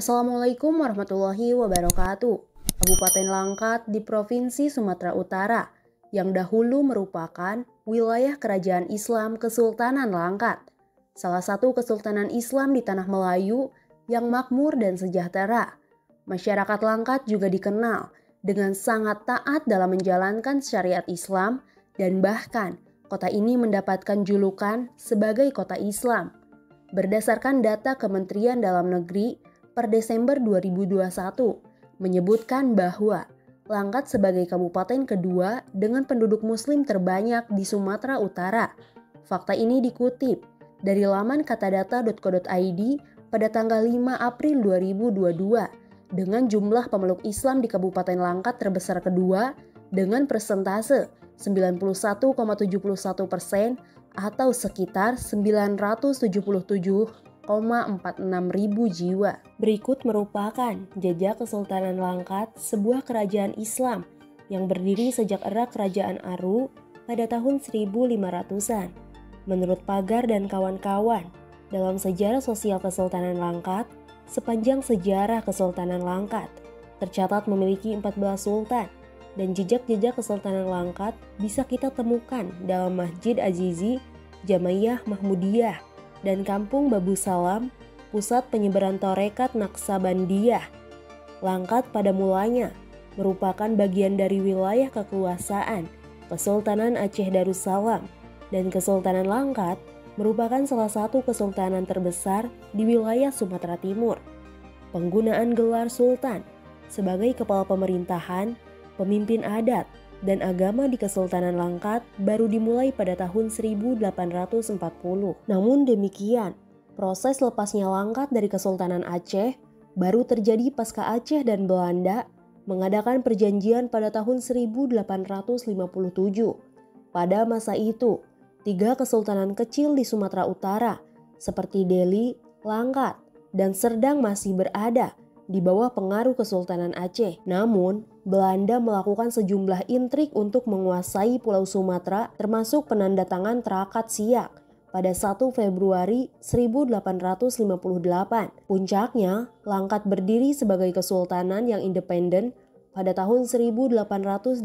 Assalamualaikum warahmatullahi wabarakatuh. Kabupaten Langkat di Provinsi Sumatera Utara yang dahulu merupakan wilayah kerajaan Islam Kesultanan Langkat, salah satu kesultanan Islam di tanah Melayu yang makmur dan sejahtera. Masyarakat Langkat juga dikenal dengan sangat taat dalam menjalankan syariat Islam dan bahkan kota ini mendapatkan julukan sebagai kota Islam. Berdasarkan data Kementerian Dalam Negeri per Desember 2021 menyebutkan bahwa Langkat sebagai kabupaten kedua dengan penduduk muslim terbanyak di Sumatera Utara. Fakta ini dikutip dari laman katadata.co.id pada tanggal 5 April 2022 dengan jumlah pemeluk Islam di Kabupaten Langkat terbesar kedua dengan persentase 91,71% atau sekitar 977,46 ribu jiwa. Berikut merupakan jejak Kesultanan Langkat, sebuah kerajaan Islam yang berdiri sejak era Kerajaan Aru pada tahun 1500-an. Menurut Pagar dan kawan-kawan, dalam sejarah sosial Kesultanan Langkat, sepanjang sejarah Kesultanan Langkat, tercatat memiliki 14 sultan dan jejak-jejak Kesultanan Langkat bisa kita temukan dalam Masjid Azizi, Jamaiyah Mahmudiyah, dan Kampung Babu Salam, pusat penyebaran Tarekat Naksabandiyah. Langkat pada mulanya merupakan bagian dari wilayah kekuasaan Kesultanan Aceh Darussalam, dan Kesultanan Langkat merupakan salah satu kesultanan terbesar di wilayah Sumatera Timur. Penggunaan gelar sultan sebagai kepala pemerintahan, pemimpin adat, dan agama di Kesultanan Langkat baru dimulai pada tahun 1840. Namun demikian, proses lepasnya Langkat dari Kesultanan Aceh baru terjadi pasca Aceh dan Belanda mengadakan perjanjian pada tahun 1857. Pada masa itu, 3 kesultanan kecil di Sumatera Utara seperti Deli, Langkat, dan Serdang masih berada di bawah pengaruh Kesultanan Aceh. Namun, Belanda melakukan sejumlah intrik untuk menguasai Pulau Sumatera, termasuk penandatangan Terakat Siak pada 1 Februari 1858. Puncaknya, Langkat berdiri sebagai kesultanan yang independen pada tahun 1887.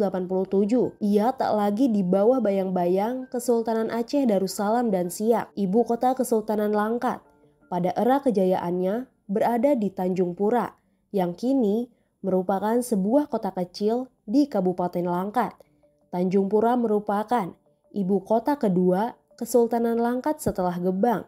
Ia tak lagi di bawah bayang-bayang Kesultanan Aceh Darussalam dan Siak. Ibu kota Kesultanan Langkat pada era kejayaannya berada di Tanjung Pura, yang kini merupakan sebuah kota kecil di Kabupaten Langkat. Tanjung Pura merupakan ibu kota kedua Kesultanan Langkat setelah Gebang.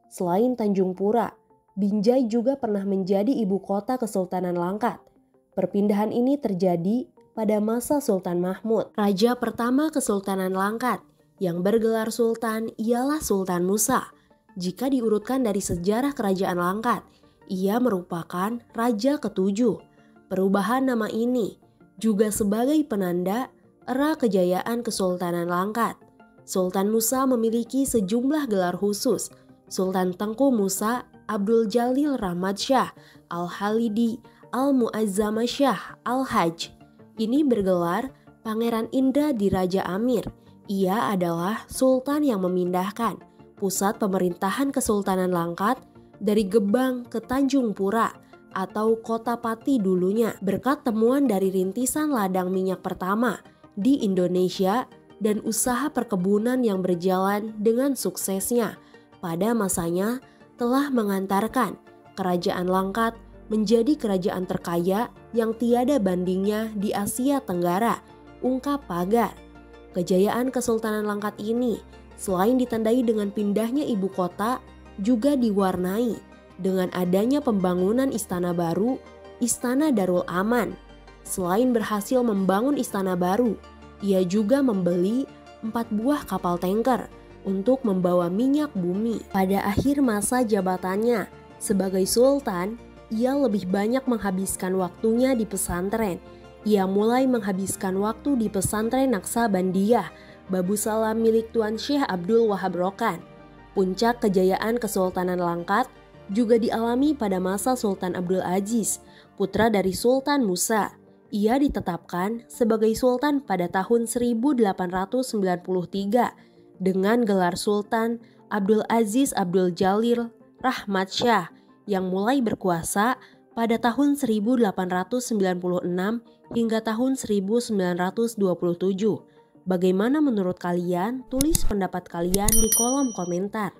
Selain Tanjung Pura, Binjai juga pernah menjadi ibu kota Kesultanan Langkat. Perpindahan ini terjadi pada masa Sultan Mahmud. Raja pertama Kesultanan Langkat yang bergelar Sultan ialah Sultan Musa. Jika diurutkan dari sejarah Kerajaan Langkat, ia merupakan raja ketujuh. Perubahan nama ini juga sebagai penanda era kejayaan Kesultanan Langkat. Sultan Musa memiliki sejumlah gelar khusus. Sultan Tengku Musa Abdul Jalil Rahmat Shah Al-Halidi Al-Mu'azzama Shah Al-Hajj ini bergelar Pangeran Indra di Raja Amir. Ia adalah sultan yang memindahkan pusat pemerintahan Kesultanan Langkat dari Gebang ke Tanjung Pura atau Kota Pati dulunya, berkat temuan dari rintisan ladang minyak pertama di Indonesia dan usaha perkebunan yang berjalan dengan suksesnya pada masanya telah mengantarkan Kerajaan Langkat menjadi kerajaan terkaya yang tiada bandingnya di Asia Tenggara, ungkap Pagar. Kejayaan Kesultanan Langkat ini selain ditandai dengan pindahnya ibu kota, juga diwarnai dengan adanya pembangunan istana baru, Istana Darul Aman. Selain berhasil membangun istana baru, ia juga membeli 4 buah kapal tanker untuk membawa minyak bumi. Pada akhir masa jabatannya sebagai sultan, ia lebih banyak menghabiskan waktunya di pesantren. Ia mulai menghabiskan waktu di pesantren Naksabandiyah Babu Salam milik Tuan Syekh Abdul Wahab Rokan. Puncak kejayaan Kesultanan Langkat juga dialami pada masa Sultan Abdul Aziz, putra dari Sultan Musa. Ia ditetapkan sebagai sultan pada tahun 1893 dengan gelar Sultan Abdul Aziz Abdul Jalil Rahmat Shah yang mulai berkuasa pada tahun 1896 hingga tahun 1927. Bagaimana menurut kalian? Tulis pendapat kalian di kolom komentar.